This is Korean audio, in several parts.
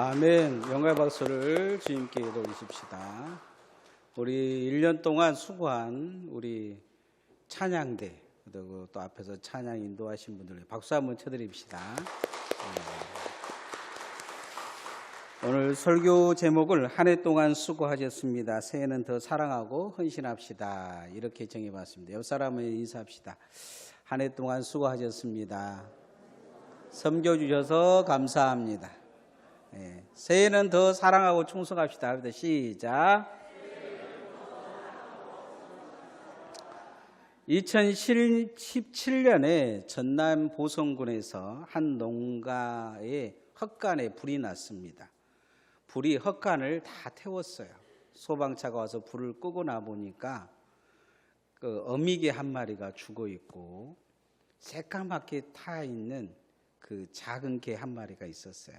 아멘. 영광의 박수를 주님께 돌리십시다. 우리 1년 동안 수고한 우리 찬양대, 그리고 또 앞에서 찬양 인도하신 분들 박수 한번 쳐드립시다. 오늘 설교 제목을 한 해 동안 수고하셨습니다. 새해는 더 사랑하고 헌신합시다. 이렇게 정해봤습니다. 옆 사람을 인사합시다. 한 해 동안 수고하셨습니다. 섬겨주셔서 감사합니다. 새해는 더 사랑하고 충성합시다. 시작. 2017년에 전남 보성군에서 한 농가에 헛간에 불이 났습니다. 불이 헛간을 다 태웠어요. 소방차가 와서 불을 끄고 나 보니까 그 어미개 한 마리가 죽어 있고 새까맣게 타 있는 그 작은 개 한 마리가 있었어요.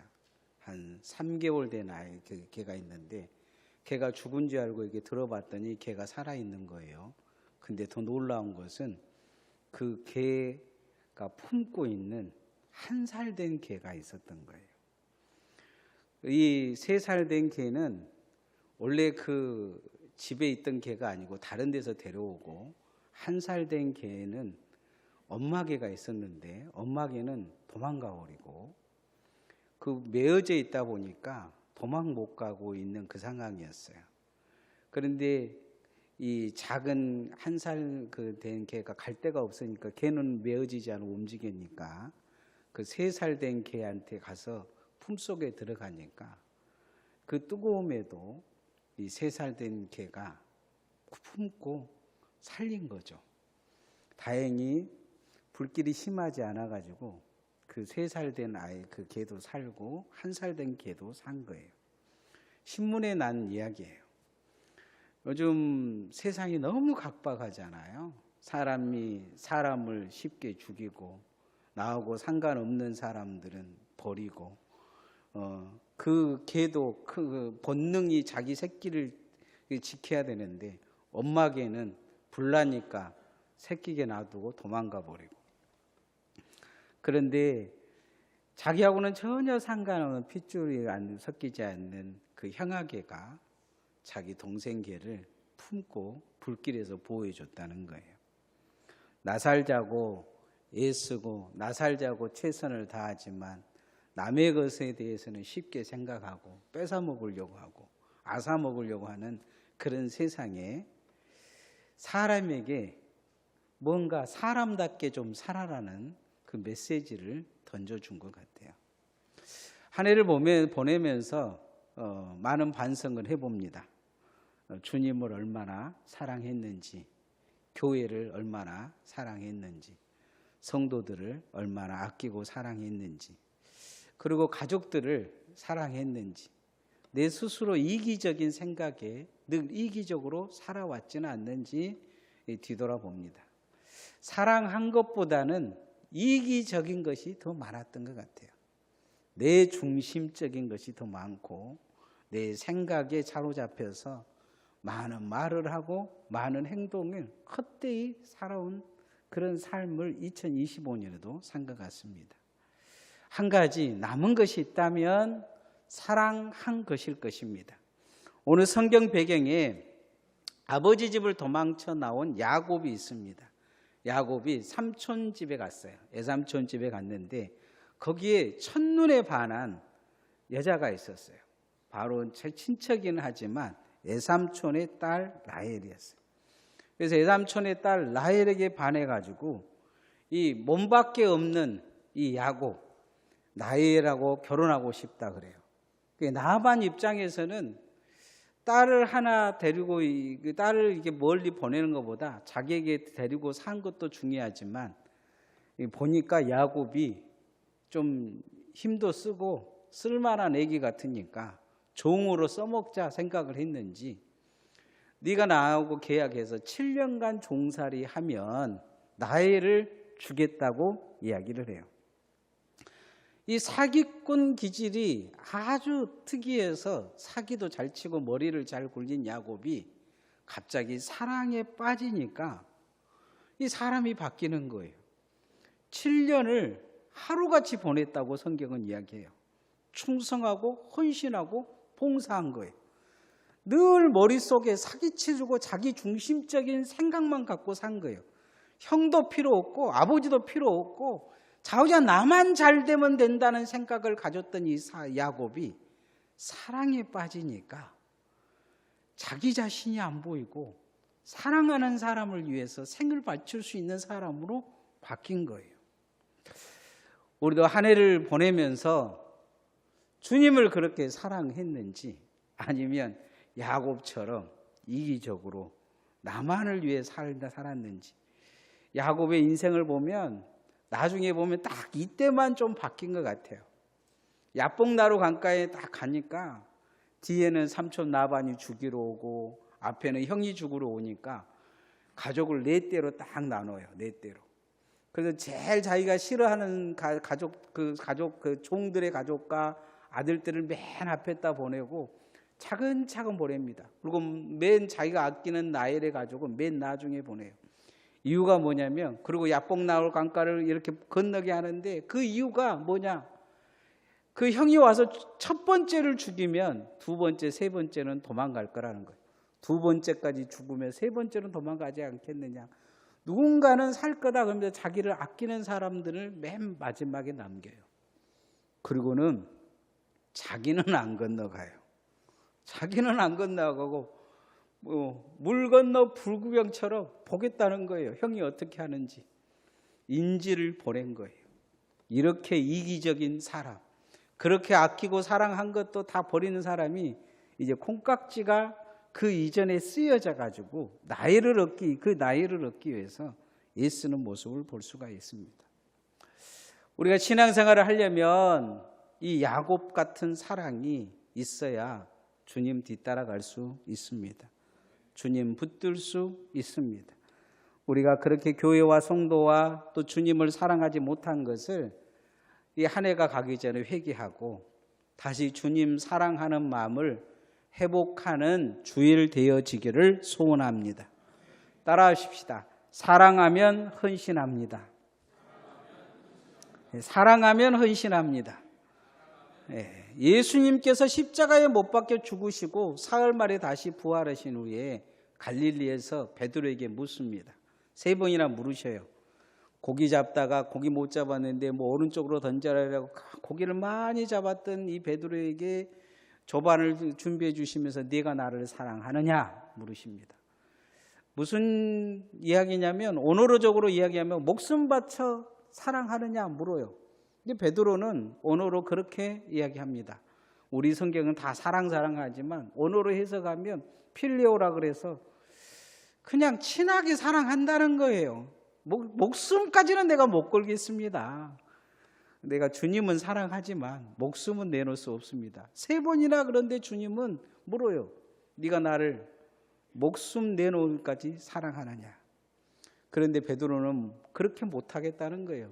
한 3개월 된 아이 그 개가 있는데 개가 죽은 줄 알고 이렇게 들어봤더니 개가 살아 있는 거예요. 근데 더 놀라운 것은 그 개가 품고 있는 1살 된 개가 있었던 거예요. 이 3살 된 개는 원래 그 집에 있던 개가 아니고 다른 데서 데려오고 1살 된 개는 엄마 개가 있었는데 엄마 개는 도망가 버리고 그 매어져 있다 보니까 도망 못 가고 있는 그 상황이었어요. 그런데 이 작은 1살 된 개가 갈 데가 없으니까 개는 매어지지 않고 움직이니까 그 3살 된 개한테 가서 품속에 들어가니까 그 뜨거움에도 이 3살 된 개가 품고 살린 거죠. 다행히 불길이 심하지 않아 가지고 그 3살 된 아이 그 개도 살고 1살 된 개도 산 거예요. 신문에 난 이야기예요. 요즘 세상이 너무 각박하잖아요. 사람이 사람을 쉽게 죽이고 나하고 상관없는 사람들은 버리고 그 개도 그 본능이 자기 새끼를 지켜야 되는데 엄마 개는 불나니까 새끼 개 놔두고 도망가 버리고 그런데 자기하고는 전혀 상관없는 핏줄이 섞이지 않는 그 형아개가 자기 동생 개를 품고 불길에서 보호해 줬다는 거예요. 나살자고 애쓰고 나살자고 최선을 다하지만 남의 것에 대해서는 쉽게 생각하고 뺏어 먹으려고 하고 앗아 먹으려고 하는 그런 세상에 사람에게 뭔가 사람답게 좀 살아라는 그 메시지를 던져준 것 같아요. 한 해를 보내면서 많은 반성을 해봅니다. 주님을 얼마나 사랑했는지, 교회를 얼마나 사랑했는지, 성도들을 얼마나 아끼고 사랑했는지, 그리고 가족들을 사랑했는지, 내 스스로 이기적인 생각에 늘 이기적으로 살아왔지는 않는지 뒤돌아봅니다. 사랑한 것보다는 이기적인 것이 더 많았던 것 같아요. 내 중심적인 것이 더 많고 내 생각에 사로잡혀서 많은 말을 하고 많은 행동을 헛되이 살아온 그런 삶을 2025년에도 산 것 같습니다. 한 가지 남은 것이 있다면 사랑한 것일 것입니다. 오늘 성경 배경에 아버지 집을 도망쳐 나온 야곱이 있습니다. 야곱이 삼촌 집에 갔어요. 애삼촌 집에 갔는데 거기에 첫눈에 반한 여자가 있었어요. 바로 제 친척이긴 하지만 애삼촌의 딸 라헬이었어요. 그래서 애삼촌의 딸 라헬에게 반해가지고 이 몸밖에 없는 이 야곱, 라헬하고 결혼하고 싶다 그래요. 나반 입장에서는 딸을 하나 데리고 그 딸을 이렇게 멀리 보내는 것보다 자기에게 데리고 산 것도 중요하지만 보니까 야곱이 좀 힘도 쓰고 쓸만한 애기 같으니까 종으로 써먹자 생각을 했는지 네가 나하고 계약해서 7년간 종살이 하면 나해를 주겠다고 이야기를 해요. 이 사기꾼 기질이 아주 특이해서 사기도 잘 치고 머리를 잘 굴린 야곱이 갑자기 사랑에 빠지니까 이 사람이 바뀌는 거예요. 7년을 하루같이 보냈다고 성경은 이야기해요. 충성하고 헌신하고 봉사한 거예요. 늘 머릿속에 사기치고 자기 중심적인 생각만 갖고 산 거예요. 형도 필요 없고 아버지도 필요 없고 자우자 나만 잘 되면 된다는 생각을 가졌던 이 야곱이 사랑에 빠지니까 자기 자신이 안 보이고 사랑하는 사람을 위해서 생을 바칠 수 있는 사람으로 바뀐 거예요. 우리도 한 해를 보내면서 주님을 그렇게 사랑했는지 아니면 야곱처럼 이기적으로 나만을 위해 살았는지. 야곱의 인생을 보면 나중에 보면 딱 이때만 좀 바뀐 것 같아요. 야복나루 강가에 딱 가니까 뒤에는 삼촌 라반이 죽이러 오고 앞에는 형이 죽으러 오니까 가족을 네 대로 딱 나눠요. 네 대로. 그래서 제일 자기가 싫어하는 그 종들의 가족과 아들들을 맨 앞에다 보내고 차근차근 보냅니다. 그리고 맨 자기가 아끼는 나엘의 가족은 맨 나중에 보내요. 이유가 뭐냐면, 그리고 야복나루 강가를 이렇게 건너게 하는데 그 이유가 뭐냐? 그 형이 와서 첫 번째를 죽이면 두 번째, 세 번째는 도망갈 거라는 거예요. 두 번째까지 죽으면 세 번째는 도망가지 않겠느냐. 누군가는 살 거다 그러면서 자기를 아끼는 사람들을 맨 마지막에 남겨요. 그리고는 자기는 안 건너가요. 자기는 안 건너가고 물 건너 불구경처럼 보겠다는 거예요. 형이 어떻게 하는지. 인지를 보낸 거예요. 이렇게 이기적인 사람, 그렇게 아끼고 사랑한 것도 다 버리는 사람이 이제 콩깍지가 그 이전에 쓰여져 가지고 그 나이를 얻기 위해서 애쓰는 모습을 볼 수가 있습니다. 우리가 신앙생활을 하려면 이 야곱 같은 사랑이 있어야 주님 뒤따라갈 수 있습니다. 주님 붙들 수 있습니다. 우리가 그렇게 교회와 성도와 또 주님을 사랑하지 못한 것을 이 한 해가 가기 전에 회개하고 다시 주님 사랑하는 마음을 회복하는 주일 되어지기를 소원합니다. 따라하십시다. 사랑하면 헌신합니다. 사랑하면 헌신합니다. 예수님께서 십자가에 못 박혀 죽으시고 사흘 만에 다시 부활하신 후에 갈릴리에서 베드로에게 묻습니다. 3번이나 물으셔요. 고기 잡다가 고기 못 잡았는데 오른쪽으로 던져라라고 고기를 많이 잡았던 이 베드로에게 조반을 준비해 주시면서 네가 나를 사랑하느냐 물으십니다. 무슨 이야기냐면, 언어적으로 이야기하면 목숨 바쳐 사랑하느냐 물어요. 근데 베드로는 언어로 그렇게 이야기합니다. 우리 성경은 다 사랑하지만 언어로 해석하면 필레오라 그래서 그냥 친하게 사랑한다는 거예요. 목숨까지는 내가 못 걸겠습니다. 내가 주님은 사랑하지만 목숨은 내놓을 수 없습니다. 3번이나 그런데 주님은 물어요. 네가 나를 목숨 내놓을까지 사랑하느냐. 그런데 베드로는 그렇게 못하겠다는 거예요.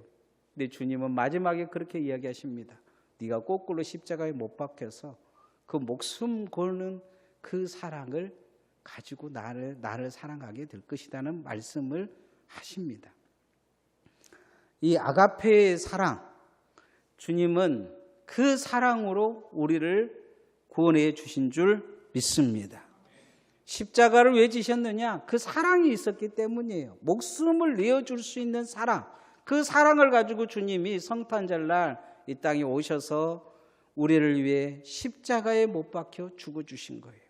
근데 주님은 마지막에 그렇게 이야기하십니다. 네가 거꾸로 십자가에 못 박혀서 그 목숨 거는 그 사랑을 가지고 나를 사랑하게 될 것이라는 말씀을 하십니다. 이 아가페의 사랑, 주님은 그 사랑으로 우리를 구원해 주신 줄 믿습니다. 십자가를 왜 지셨느냐? 그 사랑이 있었기 때문이에요. 목숨을 내어줄 수 있는 사랑, 그 사랑을 가지고 주님이 성탄절날 이 땅에 오셔서 우리를 위해 십자가에 못 박혀 죽어주신 거예요.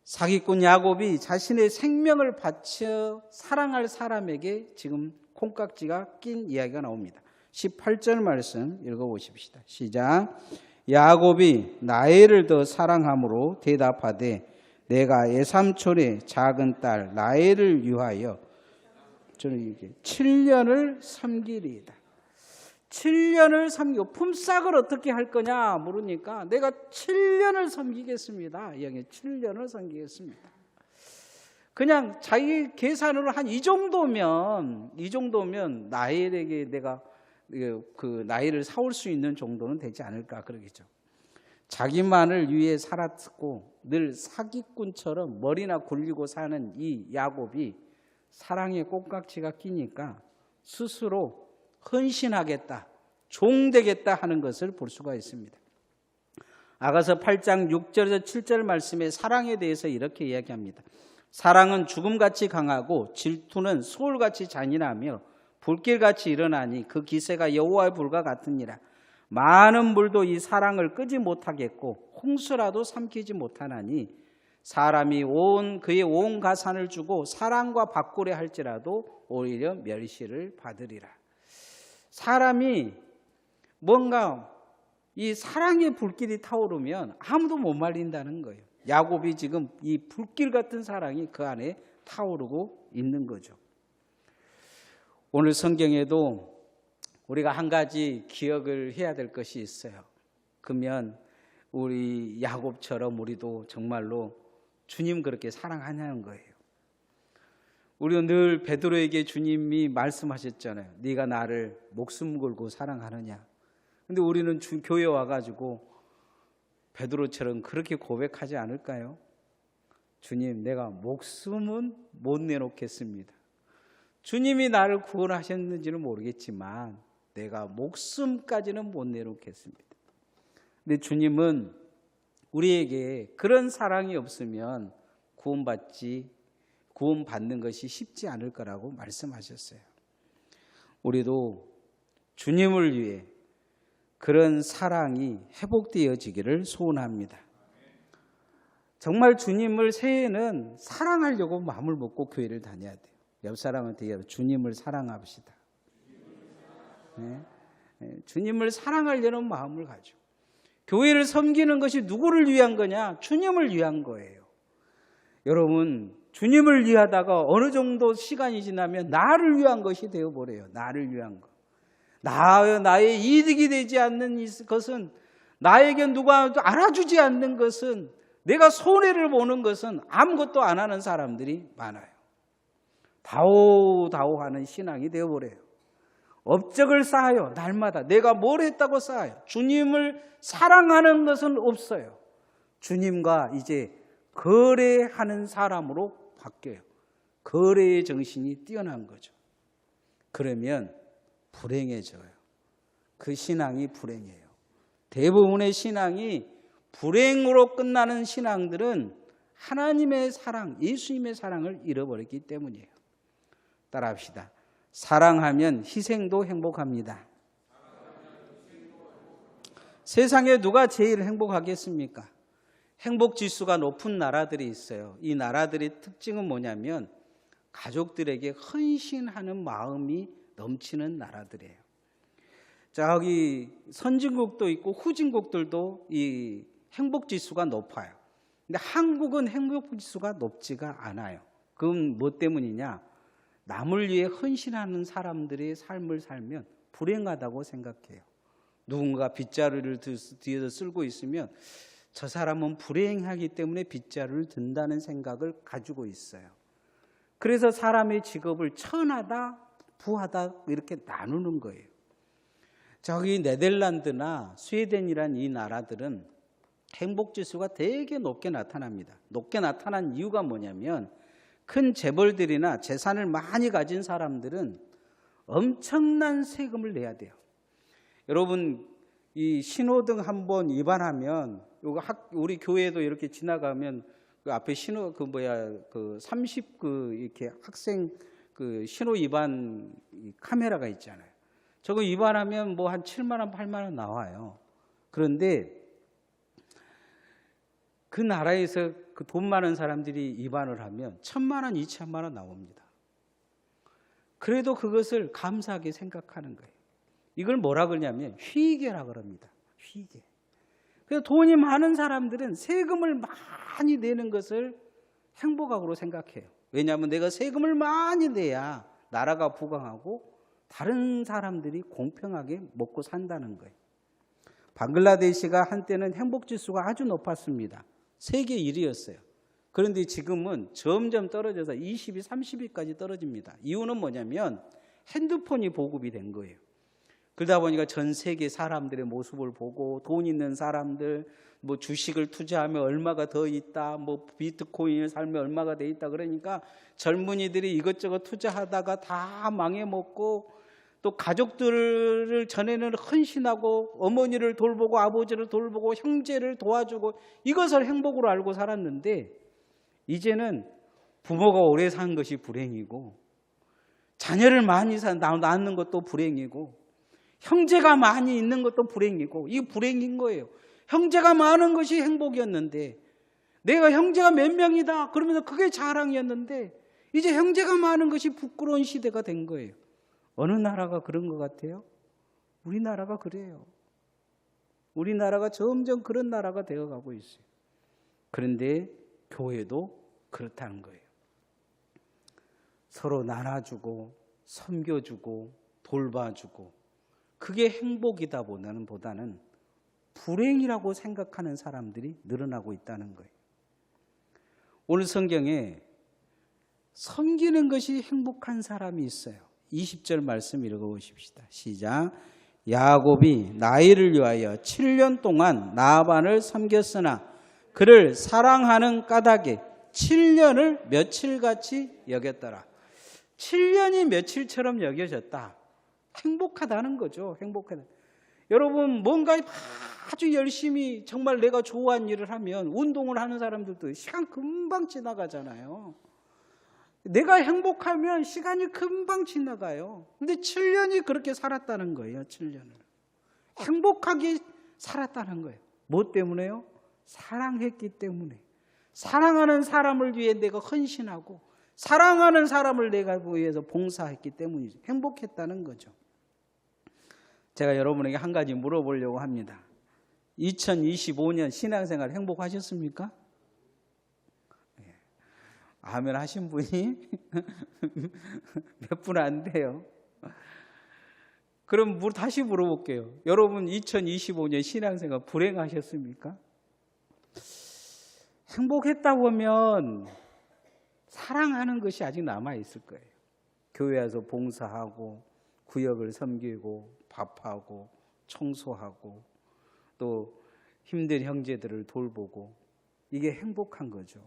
사기꾼 야곱이 자신의 생명을 바쳐 사랑할 사람에게 지금 콩깍지가 낀 이야기가 나옵니다. 18절 말씀 읽어보십시다. 시작. 야곱이 라헬을 더 사랑함으로 대답하되 내가 애삼촌의 작은 딸 라헬을 위하여 저는 이게 7년을 섬기리이다. 7년을 섬기고 품삯을 어떻게 할 거냐 물으니까 내가 7년을 섬기겠습니다. 이 형이 7년을 섬기겠습니다. 그냥 자기 계산으로 한 이 정도면 라헬에게 내가 그 나이를 사올 수 있는 정도는 되지 않을까 그러겠죠. 자기만을 위해 살았고 늘 사기꾼처럼 머리나 굴리고 사는 이 야곱이 사랑의 콩깍지가 끼니까 스스로 헌신하겠다, 종되겠다 하는 것을 볼 수가 있습니다. 아가서 8장 6절에서 7절 말씀에 사랑에 대해서 이렇게 이야기합니다. 사랑은 죽음같이 강하고 질투는 소울같이 잔인하며 불길같이 일어나니 그 기세가 여호와의 불과 같으니라. 많은 물도 이 사랑을 끄지 못하겠고 홍수라도 삼키지 못하나니 사람이 그의 온 가산을 주고 사랑과 바꾸려 할지라도 오히려 멸시를 받으리라. 사람이 뭔가 이 사랑의 불길이 타오르면 아무도 못 말린다는 거예요. 야곱이 지금 이 불길 같은 사랑이 그 안에 타오르고 있는 거죠. 오늘 성경에도 우리가 한 가지 기억을 해야 될 것이 있어요. 그러면 우리 야곱처럼 우리도 정말로 주님 그렇게 사랑하냐는 거예요. 우리는 늘 베드로에게 주님이 말씀하셨잖아요. 네가 나를 목숨 걸고 사랑하느냐. 근데 우리는 교회 와가지고 베드로처럼 그렇게 고백하지 않을까요? 주님, 내가 목숨은 못 내놓겠습니다. 주님이 나를 구원하셨는지는 모르겠지만 내가 목숨까지는 못 내놓겠습니다. 근데 주님은 우리에게 그런 사랑이 없으면 구원받는 것이 쉽지 않을 거라고 말씀하셨어요. 우리도 주님을 위해 그런 사랑이 회복되어지기를 소원합니다. 정말 주님을 새해에는 사랑하려고 마음을 먹고 교회를 다녀야 돼요. 옆 사람한테 주님을 사랑합시다. 네? 주님을 사랑하려는 마음을 가져. 교회를 섬기는 것이 누구를 위한 거냐? 주님을 위한 거예요. 여러분, 주님을 위하다가 어느 정도 시간이 지나면 나를 위한 것이 되어버려요. 나를 위한 것. 나의 이득이 되지 않는 것은, 나에게 누가 알아주지 않는 것은, 내가 손해를 보는 것은 아무것도 안 하는 사람들이 많아요. 다오다오하는 신앙이 되어버려요. 업적을 쌓아요. 날마다 내가 뭘 했다고 쌓아요. 주님을 사랑하는 것은 없어요. 주님과 이제 거래하는 사람으로 바뀌어요. 거래의 정신이 뛰어난 거죠. 그러면 불행해져요. 그 신앙이 불행해요. 대부분의 신앙이 불행으로 끝나는 신앙들은 하나님의 사랑, 예수님의 사랑을 잃어버렸기 때문이에요. 따라합시다. 사랑하면 희생도 행복합니다. 세상에 누가 제일 행복하겠습니까? 행복지수가 높은 나라들이 있어요. 이 나라들의 특징은 뭐냐면 가족들에게 헌신하는 마음이 넘치는 나라들이에요. 저기 선진국도 있고 후진국들도 이 행복지수가 높아요. 근데 한국은 행복지수가 높지가 않아요. 그건 뭐 때문이냐? 남을 위해 헌신하는 사람들의 삶을 살면 불행하다고 생각해요. 누군가 빗자루를 뒤에서 쓸고 있으면 저 사람은 불행하기 때문에 빗자루를 든다는 생각을 가지고 있어요. 그래서 사람의 직업을 천하다, 부하다 이렇게 나누는 거예요. 저기 네덜란드나 스웨덴이란 이 나라들은 행복지수가 되게 높게 나타납니다. 높게 나타난 이유가 뭐냐면 큰 재벌들이나 재산을 많이 가진 사람들은 엄청난 세금을 내야 돼요. 여러분, 이 신호등 한번 위반하면 우리 교회도 이렇게 지나가면 그 앞에 그 30 이렇게 학생 그 신호 위반 카메라가 있잖아요. 저거 위반하면 뭐 한 7만 원, 8만 원 나와요. 그런데 그 나라에서 그 돈 많은 사람들이 위반을 하면 1,000만 원, 2천만 원 나옵니다. 그래도 그것을 감사하게 생각하는 거예요. 이걸 뭐라 그러냐면 희계라 그럽니다. 희계. 그래서 돈이 많은 사람들은 세금을 많이 내는 것을 행복하고 생각해요. 왜냐하면 내가 세금을 많이 내야 나라가 부강하고 다른 사람들이 공평하게 먹고 산다는 거예요. 방글라데시가 한때는 행복지수가 아주 높았습니다. 세계 1위였어요. 그런데 지금은 점점 떨어져서 20위, 30위까지 떨어집니다. 이유는 뭐냐면 핸드폰이 보급이 된 거예요. 그러다 보니까 전 세계 사람들의 모습을 보고 돈 있는 사람들, 뭐 주식을 투자하면 얼마가 더 있다, 뭐 비트코인을 살면 얼마가 돼 있다 그러니까 젊은이들이 이것저것 투자하다가 다 망해먹고 또 가족들을 전에는 헌신하고 어머니를 돌보고 아버지를 돌보고 형제를 도와주고 이것을 행복으로 알고 살았는데 이제는 부모가 오래 산 것이 불행이고 자녀를 많이 낳는 것도 불행이고 형제가 많이 있는 것도 불행이고 이게 불행인 거예요. 형제가 많은 것이 행복이었는데 내가 형제가 몇 명이다 그러면서 그게 자랑이었는데 이제 형제가 많은 것이 부끄러운 시대가 된 거예요. 어느 나라가 그런 것 같아요? 우리나라가 그래요. 우리나라가 점점 그런 나라가 되어가고 있어요. 그런데 교회도 그렇다는 거예요. 서로 나눠주고 섬겨주고 돌봐주고 그게 행복이다 보다는 불행이라고 생각하는 사람들이 늘어나고 있다는 거예요. 오늘 성경에 섬기는 것이 행복한 사람이 있어요. 20절 말씀 읽어보십시다. 시작. 야곱이 나일을 위하여 7년 동안 라반을 섬겼으나 그를 사랑하는 까닭에 7년을 며칠같이 여겼더라. 7년이 며칠처럼 여겨졌다. 행복하다는 거죠. 행복하다. 여러분 뭔가 아주 열심히 정말 내가 좋아하는 일을 하면 운동을 하는 사람들도 시간 금방 지나가잖아요. 내가 행복하면 시간이 금방 지나가요. 근데 7년이 그렇게 살았다는 거예요. 7년을. 행복하게 살았다는 거예요. 뭐 때문에요? 사랑했기 때문에. 사랑하는 사람을 위해 내가 헌신하고 사랑하는 사람을 내가 위해서 봉사했기 때문이죠. 행복했다는 거죠. 제가 여러분에게 한 가지 물어보려고 합니다. 2025년 신앙생활 행복하셨습니까? 아멘 하신 분이 몇 분 안 돼요. 그럼 다시 물어볼게요. 여러분 2025년 신앙생활 불행하셨습니까? 행복했다고 하면 사랑하는 것이 아직 남아있을 거예요. 교회 와서 봉사하고 구역을 섬기고 밥하고 청소하고 또 힘든 형제들을 돌보고 이게 행복한 거죠.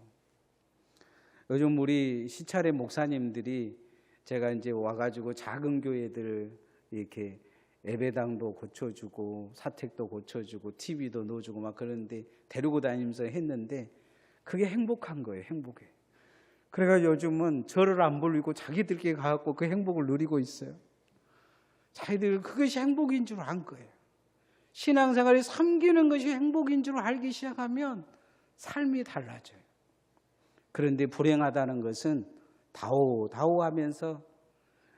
요즘 우리 시찰의 목사님들이 제가 이제 와가지고 작은 교회들 이렇게 예배당도 고쳐주고 사택도 고쳐주고 TV도 넣어주고 막 그런데 데리고 다니면서 했는데 그게 행복한 거예요. 행복해. 그래가지고 요즘은 저를 안 불리고 자기들끼리 가갖고 그 행복을 누리고 있어요. 자기들 그것이 행복인 줄 안 거예요. 신앙생활이 섬기는 것이 행복인 줄 알기 시작하면 삶이 달라져요. 그런데 불행하다는 것은 다오하면서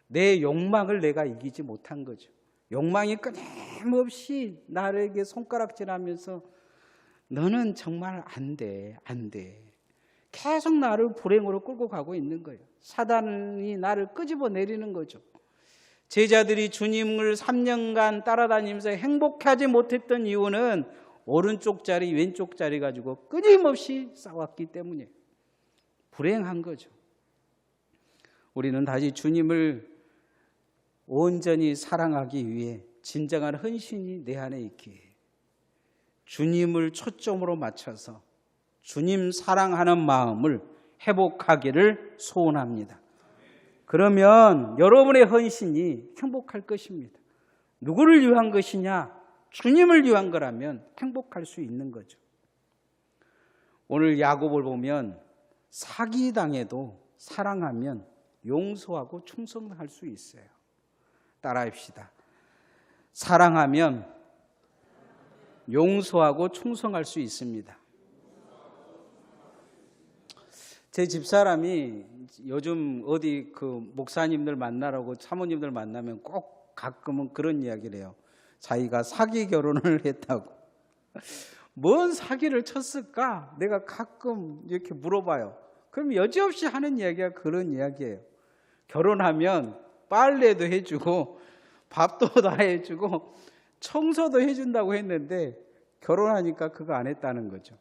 내 욕망을 내가 이기지 못한 거죠. 욕망이 끊임없이 나에게 손가락질하면서 너는 정말 안 돼. 계속 나를 불행으로 끌고 가고 있는 거예요. 사단이 나를 끄집어 내리는 거죠. 제자들이 주님을 3년간 따라다니면서 행복하지 못했던 이유는 오른쪽 자리 왼쪽 자리 가지고 끊임없이 싸웠기 때문이에요. 불행한 거죠. 우리는 다시 주님을 온전히 사랑하기 위해 진정한 헌신이 내 안에 있기에 주님을 초점으로 맞춰서 주님 사랑하는 마음을 회복하기를 소원합니다. 그러면 여러분의 헌신이 행복할 것입니다. 누구를 위한 것이냐? 주님을 위한 거라면 행복할 수 있는 거죠. 오늘 야곱을 보면 사기당해도 사랑하면 용서하고 충성할 수 있어요. 따라합시다. 사랑하면 용서하고 충성할 수 있습니다. 제 집사람이 요즘 어디 그 목사님들 만나라고 사모님들 만나면 꼭 가끔은 그런 이야기를 해요. 자기가 사기 결혼을 했다고. 뭔 사기를 쳤을까? 내가 가끔 이렇게 물어봐요. 그럼 여지없이 하는 이야기가 그런 이야기예요. 결혼하면 빨래도 해주고 밥도 다 해주고 청소도 해준다고 했는데 결혼하니까 그거 안 했다는 거죠.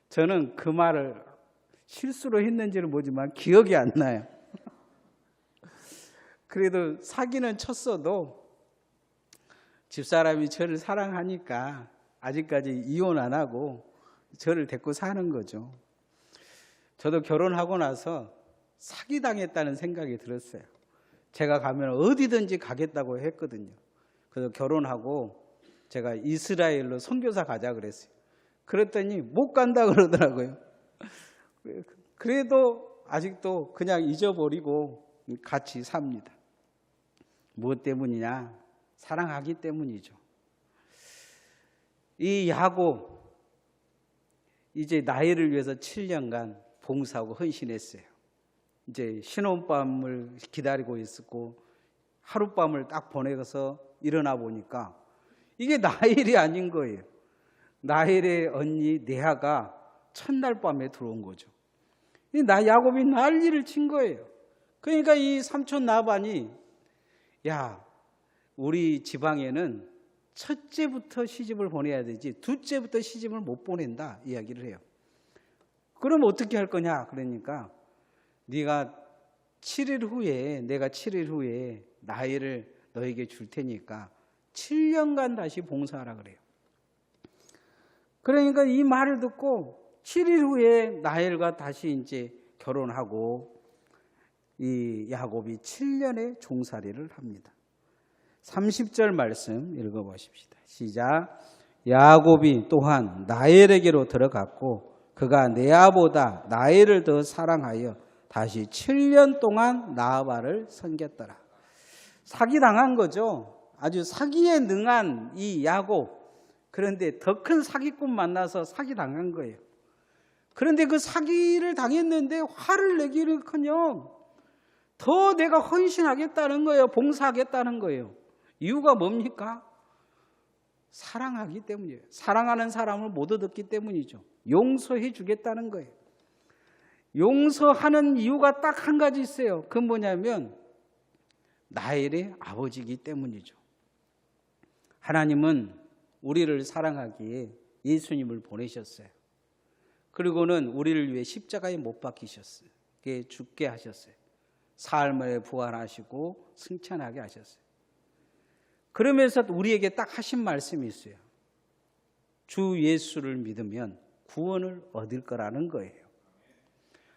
저는 그 말을 실수로 했는지는 모르지만 기억이 안 나요. 그래도 사기는 쳤어도 집사람이 저를 사랑하니까 아직까지 이혼 안 하고 저를 데리고 사는 거죠. 저도 결혼하고 나서 사기당했다는 생각이 들었어요. 제가 가면 어디든지 가겠다고 했거든요. 그래서 결혼하고 제가 이스라엘로 선교사 가자 그랬어요. 그랬더니 못 간다 그러더라고요. 그래도 아직도 그냥 잊어버리고 같이 삽니다. 무엇 때문이냐? 사랑하기 때문이죠. 이 야곱, 이제 나이를 위해서 7년간 봉사하고 헌신했어요. 이제 신혼밤을 기다리고 있었고 하룻밤을 딱 보내서 일어나 보니까 이게 나일이 아닌 거예요. 나일의 언니 레아가 첫날 밤에 들어온 거죠. 야곱이 난리를 친 거예요. 그러니까 이 삼촌 라반이 야, 우리 지방에는 첫째부터 시집을 보내야 되지 둘째부터 시집을 못 보낸다 이야기를 해요. 그럼 어떻게 할 거냐? 그러니까 네가 7일 후에 내가 7일 후에 나일을 너에게 줄 테니까 7년간 다시 봉사하라 그래요. 그러니까 이 말을 듣고 7일 후에 나일과 다시 이제 결혼하고 이 야곱이 7년의 종살이를 합니다. 30절 말씀 읽어보십시다. 시작. 야곱이 또한 나엘에게로 들어갔고 그가 레아보다 나엘을 더 사랑하여 다시 7년 동안 라반을 섬겼더라. 사기당한 거죠. 아주 사기에 능한 이 야곱. 그런데 더 큰 사기꾼 만나서 사기당한 거예요. 그런데 그 사기를 당했는데 화를 내기는커녕 더 내가 헌신하겠다는 거예요. 봉사하겠다는 거예요. 이유가 뭡니까? 사랑하기 때문이에요. 사랑하는 사람을 못 얻었기 때문이죠. 용서해 주겠다는 거예요. 용서하는 이유가 딱 한 가지 있어요. 그건 뭐냐면 나엘의 아버지이기 때문이죠. 하나님은 우리를 사랑하기에 예수님을 보내셨어요. 그리고는 우리를 위해 십자가에 못 박히셨어요. 죽게 하셨어요. 사흘 만에 부활하시고 승천하게 하셨어요. 그러면서 우리에게 딱 하신 말씀이 있어요. 주 예수를 믿으면 구원을 얻을 거라는 거예요.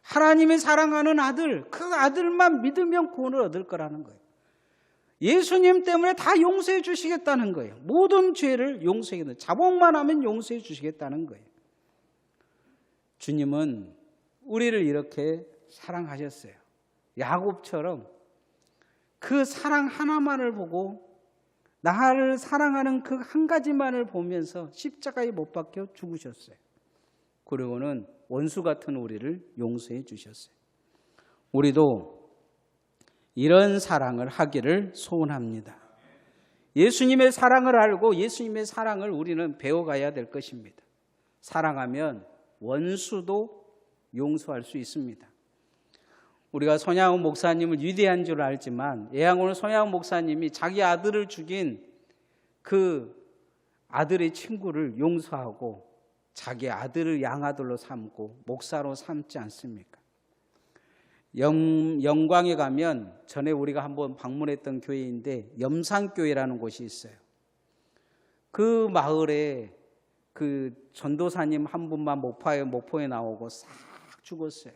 하나님이 사랑하는 아들, 그 아들만 믿으면 구원을 얻을 거라는 거예요. 예수님 때문에 다 용서해 주시겠다는 거예요. 모든 죄를 용서해 주시겠다는, 자복만 하면 용서해 주시겠다는 거예요. 주님은 우리를 이렇게 사랑하셨어요. 야곱처럼 그 사랑 하나만을 보고 나를 사랑하는 그 한 가지만을 보면서 십자가에 못 박혀 죽으셨어요. 그리고는 원수 같은 우리를 용서해 주셨어요. 우리도 이런 사랑을 하기를 소원합니다. 예수님의 사랑을 알고 예수님의 사랑을 우리는 배워가야 될 것입니다. 사랑하면 원수도 용서할 수 있습니다. 우리가 손양훈 목사님을 위대한 줄 알지만 예양원 손양훈 목사님이 자기 아들을 죽인 그 아들의 친구를 용서하고 자기 아들을 양아들로 삼고 목사로 삼지 않습니까? 영광에 가면 전에 우리가 한번 방문했던 교회인데 염산교회라는 곳이 있어요. 그 마을에 그 전도사님 한 분만 목포에 나오고 싹 죽었어요.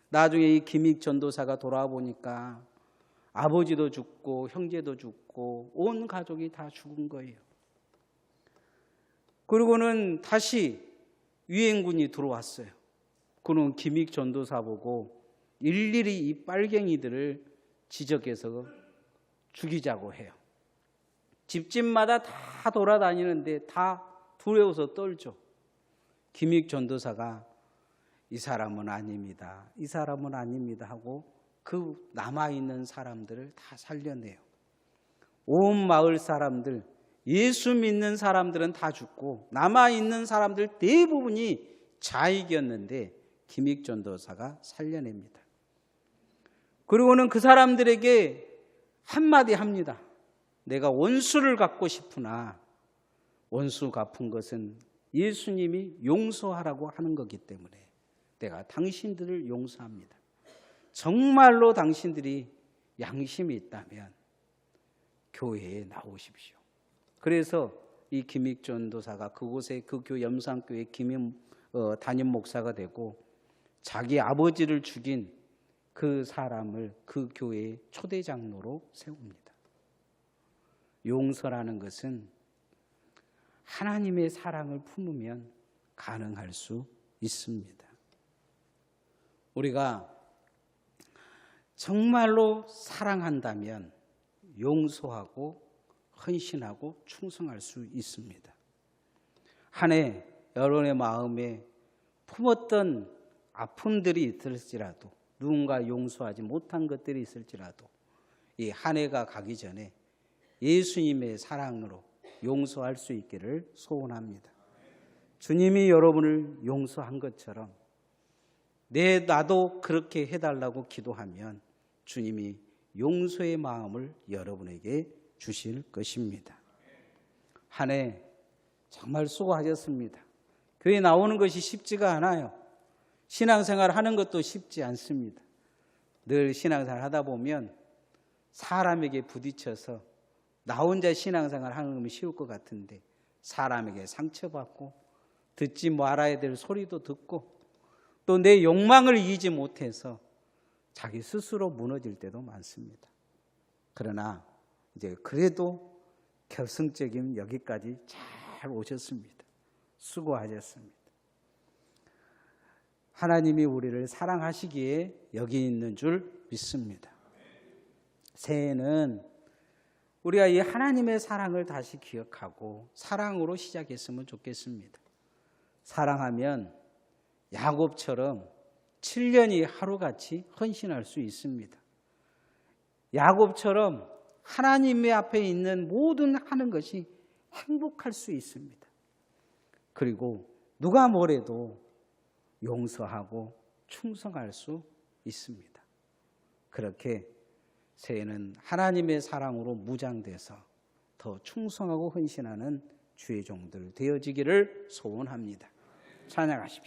나중에 이 김익 전도사가 돌아와 보니까 아버지도 죽고 형제도 죽고 온 가족이 다 죽은 거예요. 그리고는 다시 유엔군이 들어왔어요. 그는 김익 전도사 보고 일일이 이 빨갱이들을 지적해서 죽이자고 해요. 집집마다 다 돌아다니는데 다 두려워서 떨죠. 김익 전도사가 이 사람은 아닙니다. 이 사람은 아닙니다 하고 그 남아있는 사람들을 다 살려내요. 온 마을 사람들, 예수 믿는 사람들은 다 죽고 남아있는 사람들 대부분이 자익이었는데 김익 전도사가 살려냅니다. 그리고는 그 사람들에게 한마디 합니다. 내가 원수를 갚고 싶으나 원수 갚은 것은 예수님이 용서하라고 하는 거기 때문에 내가 당신들을 용서합니다. 정말로 당신들이 양심이 있다면 교회에 나오십시오. 그래서 이 김익 전도사가 그곳에 그 염산교회 담임 목사가 되고 자기 아버지를 죽인 그 사람을 그 교회의 초대 장로로 세웁니다. 용서라는 것은 하나님의 사랑을 품으면 가능할 수 있습니다. 우리가 정말로 사랑한다면 용서하고 헌신하고 충성할 수 있습니다. 한 해 여러분의 마음에 품었던 아픔들이 있을지라도, 누군가 용서하지 못한 것들이 있을지라도 이 한 해가 가기 전에 예수님의 사랑으로 용서할 수 있기를 소원합니다. 주님이 여러분을 용서한 것처럼 나도 그렇게 해달라고 기도하면 주님이 용서의 마음을 여러분에게 주실 것입니다. 한 해 정말 수고하셨습니다. 교회 나오는 것이 쉽지가 않아요. 신앙생활 하는 것도 쉽지 않습니다. 늘 신앙생활 하다 보면 사람에게 부딪혀서 나 혼자 신앙생활 하는 건 쉬울 것 같은데 사람에게 상처받고 듣지 말아야 될 소리도 듣고 또 내 욕망을 이기지 못해서 자기 스스로 무너질 때도 많습니다. 그러나 이제 그래도 결승적인 여기까지 잘 오셨습니다. 수고하셨습니다. 하나님이 우리를 사랑하시기에 여기 있는 줄 믿습니다. 새해는 우리가 이 하나님의 사랑을 다시 기억하고 사랑으로 시작했으면 좋겠습니다. 사랑하면 야곱처럼 7년이 하루같이 헌신할 수 있습니다. 야곱처럼 하나님의 앞에 있는 모든 하는 것이 행복할 수 있습니다. 그리고 누가 뭐래도 용서하고 충성할 수 있습니다. 그렇게 새해는 하나님의 사랑으로 무장돼서 더 충성하고 헌신하는 주의 종들 되어지기를 소원합니다. 찬양하십시오.